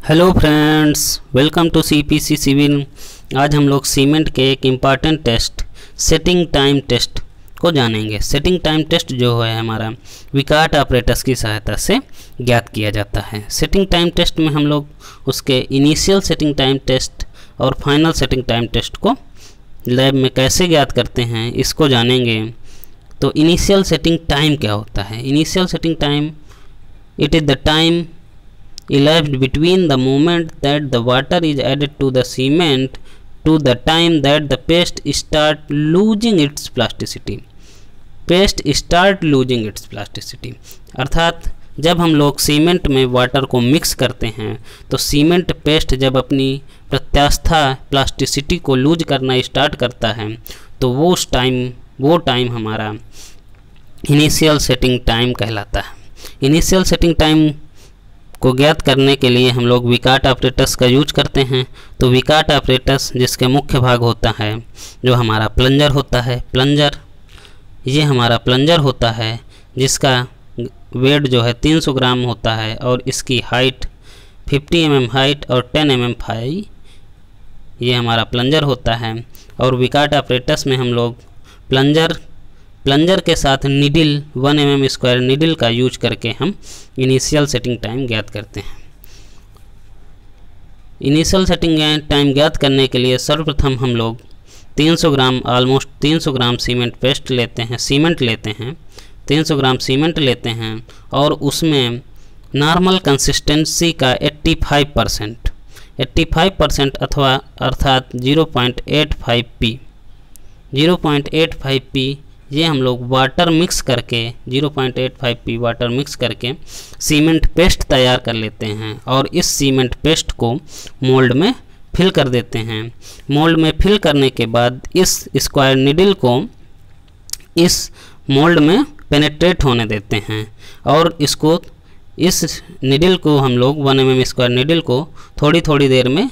Hello friends, welcome to CPC civil. आज हम लोग सीमेंट के एक important test setting time test को जानेंगे। सेटिंग टाइम टेस्ट जो है हमारा विकार्ट ऑपरेटर्स की सहायता से ज्ञात किया जाता है। सेटिंग टाइम टेस्ट में हम लोग उसके इनिशियल सेटिंग टाइम टेस्ट और फाइनल सेटिंग टाइम टेस्ट को लैब में कैसे ज्ञात करते हैं इसको जानेंगे। तो इनिशियल सेटिंग टाइम क्या होता है? Initial setting time, it is the time elapsed between the moment that the water is added to the cement to the time that the paste start losing its plasticity. Paste start losing its plasticity अर्थात जब हम लोग cement में water को mix करते हैं तो cement paste जब अपनी प्रत्यास्था प्लास्टिसिटी को लूज करना स्टार्ट करता है तो वो टाइम हमारा इनिशियल सेटिंग टाइम कहलाता है। इनिशियल सेटिंग टाइम को ज्ञात करने के लिए हम लोग विकार्ट ऑपरेटर्स का यूज करते हैं। तो विकार्ट ऑपरेटर्स जिसके मुख्य भाग होता है जो हमारा प्लंजर होता है। ये हमारा प्लंजर होता है जिसका वेट जो है 300 ग्राम होता है और इसकी हाइट 50 mm हाइट और 10 mm फाई ये हमारा प्लंजर होता है। और विकार्ट ऑपरेटर्स में हम लोग प्लंजर के साथ निडिल 1 mm स्क्वायर निडिल का यूज करके हम इनिशियल सेटिंग टाइम ज्ञात करते हैं। इनिशियल सेटिंग टाइम ज्ञात करने के लिए सर्वप्रथम हम लोग 300 ग्राम ऑलमोस्ट 300 ग्राम सीमेंट लेते हैं 300 ग्राम सीमेंट लेते हैं और उसमें नॉर्मल कंसिस्टेंसी का 85% अथवा अर्थात 0.85 p ये हम लोग वाटर मिक्स करके 0.85 p वाटर मिक्स करके सीमेंट पेस्ट तैयार कर लेते हैं और इस सीमेंट पेस्ट को मोल्ड में फिल कर देते हैं। मोल्ड में फिल करने के बाद इस स्क्वायर निडल को इस मोल्ड में पेनेट्रेट होने देते हैं और इस निडल को हम लोग 1 mm स्क्वायर निडल को थोड़ी देर में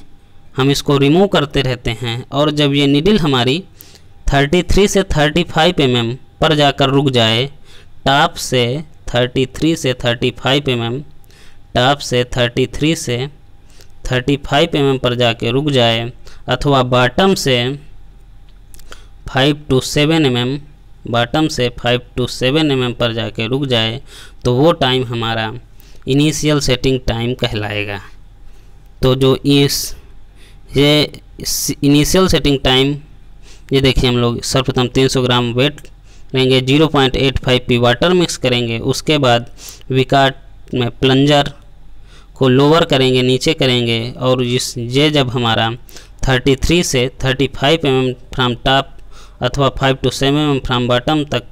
हम इसको रिमूव करते रहते हैं। और जब ये निडल हमारी 33 से 35 mm पर जाकर रुक जाए, टॉप से 33 से 35 mm पर जाके रुक जाए अथवा बॉटम से 5 to 7 mm पर जाके रुक जाए तो वो टाइम हमारा इनिशियल सेटिंग टाइम कहलाएगा। तो जो ये इनिशियल सेटिंग टाइम, ये देखिए हम लोग सर्वप्रथम 300 ग्राम वेट लेंगे, 0.85 p वाटर मिक्स करेंगे, उसके बाद विकार्ट में प्लंजर को लोअर करेंगे, नीचे करेंगे और ये जब हमारा 33 से 35 mm फ्राम टॉप अथवा 5 to 7 mm फ्राम बॉटम तक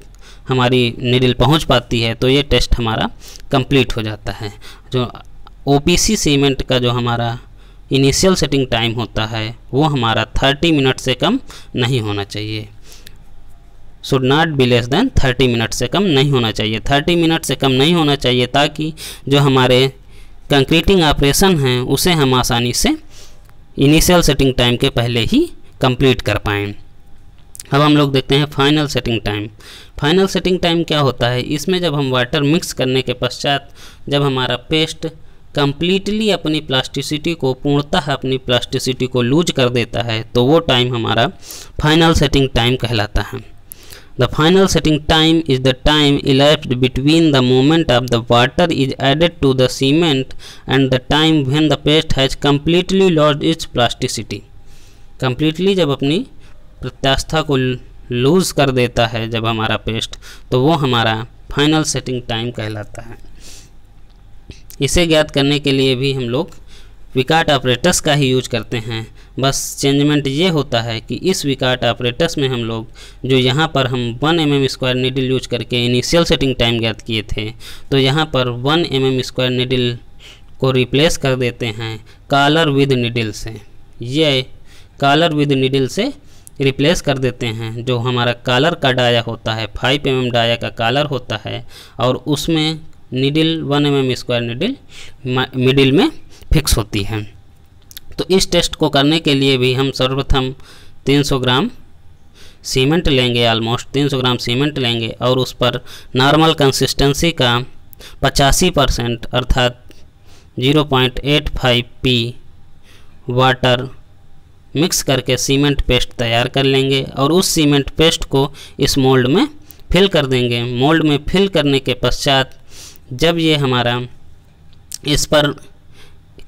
हमारी निडल पहुंच पाती है तो ये टेस्ट हमारा कंप्लीट हो जाता है। जो OPC सीमेंट का जो हमारा इनिशियल सेटिंग टाइम होता है वो हमारा 30 मिनट से कम नहीं होना चाहिए। Should not be less than 30 minute से कम नहीं होना चाहिए। 30 मिनट से कम नहीं होना चाहिए ताकि जो हमारे कंक्रीटिंग ऑपरेशन हैं उसे हम आसानी से इनिशियल सेटिंग टाइम के पहले ही कंप्लीट कर पाएँ। अब हम लोग देखते हैं final setting time. Final setting time क्या होता है? इसमें जब हम वाटर मिक्स करने के पश्चात जब हमारा पेस्ट कंप्लीटली अपनी प्लास्टिसिटी को लूज कर देता है तो वो टाइम हमारा फाइनल सेटिंग टाइम कहलाता है। The final setting time is the time elapsed between the moment of the water is added to the cement and the time when the paste has completely lost its plasticity। Completely जब अपनी प्रत्यास्था को loose कर देता है जब हमारा paste तो वो हमारा फाइनल सेटिंग टाइम कहलाता है। इसे ज्ञात करने के लिए भी हम लोग विकार्ट ऑपरेटर्स का ही यूज करते हैं। बस चेंजमेंट ये होता है कि इस विकार्ट ऑपरेटर्स में हम लोग जो यहाँ पर हम 1 mm स्क्वायर निडल यूज करके इनिशियल सेटिंग टाइम ज्ञात किए थे तो यहाँ पर 1 mm स्क्वायर निडल को रिप्लेस कर देते हैं कॉलर विद निडल से। ये कॉलर विद निडल से रिप्लेस कर देते हैं। जो हमारा कॉलर का डाया होता है 5 mm डाया का कॉलर होता है और उसमें needle 1 mm square needle middle में फिक्स होती है। तो इस टेस्ट को करने के लिए भी हम सर्वप्रथम 300 ग्राम सीमेंट लेंगे, ऑलमोस्ट 300 ग्राम सीमेंट लेंगे और उस पर नॉर्मल कंसिस्टेंसी का 85% अर्थात 0.85 पी वाटर मिक्स करके सीमेंट पेस्ट तैयार कर लेंगे और उस सीमेंट पेस्ट को इस मोल्ड में फिल कर देंगे। मोल्ड में फिल करने के पश्चात जब ये हमारा इस पर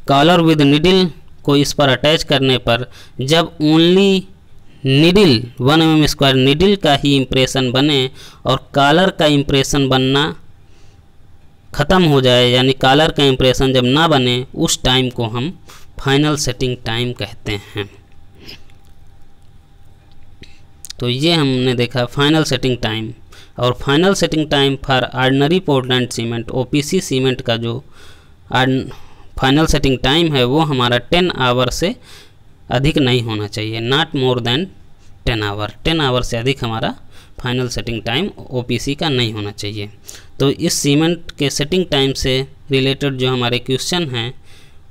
कॉलर विद निडल को इस पर अटैच करने पर जब only needle 1 mm square needle का ही इम्प्रेशन बने और कॉलर का इम्प्रेशन बनना ख़त्म हो जाए, यानी कॉलर का इम्प्रेशन जब ना बने, उस टाइम को हम फाइनल सेटिंग टाइम कहते हैं। तो ये हमने देखा फाइनल सेटिंग टाइम। और final setting time for ordinary Portland cement OPC cement का जो फाइनल सेटिंग टाइम है वो हमारा 10 आवर से अधिक नहीं होना चाहिए, not more than 10 hour. 10 hour से अधिक हमारा फाइनल सेटिंग टाइम OPC का नहीं होना चाहिए। तो इस सीमेंट के सेटिंग टाइम से रिलेटेड जो हमारे क्वेश्चन हैं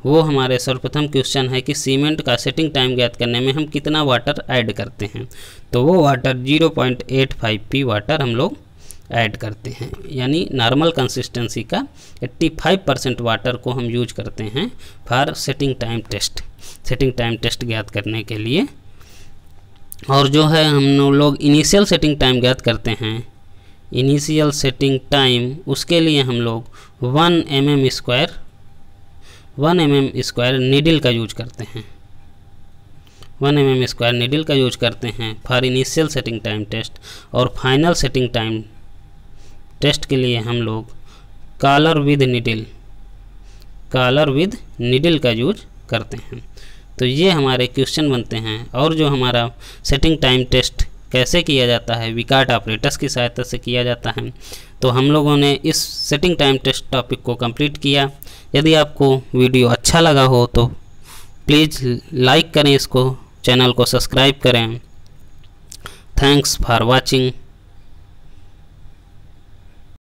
वो हमारे सर्वप्रथम क्वेश्चन है कि सीमेंट का सेटिंग टाइम ज्ञात करने में हम कितना वाटर ऐड करते हैं। तो वो वाटर 0.85 पी वाटर हम लोग ऐड करते हैं, यानी नॉर्मल कंसिस्टेंसी का 85% वाटर को हम यूज करते हैं for setting time test, setting time test ज्ञात करने के लिए। और जो है हम लोग इनिशियल सेटिंग टाइम ज्ञात करते हैं, इनिशियल सेटिंग टाइम उसके लिए हम लोग 1 mm स्क्वायर नीडल का यूज करते हैं, 1 mm स्क्वायर नीडल का यूज करते हैं for initial setting time test. और फाइनल सेटिंग टाइम टेस्ट के लिए हम लोग कॉलर विद नीडल का यूज करते हैं। तो ये हमारे क्वेश्चन बनते हैं। और जो हमारा सेटिंग टाइम टेस्ट कैसे किया जाता है, विकार्ट ऑपरेटर्स की सहायता से किया जाता है। तो हम लोगों ने इस सेटिंग टाइम टेस्ट टॉपिक को कंप्लीट किया। यदि आपको वीडियो अच्छा लगा हो तो प्लीज़ लाइक करें, इसको चैनल को सब्सक्राइब करें। Thanks for watching.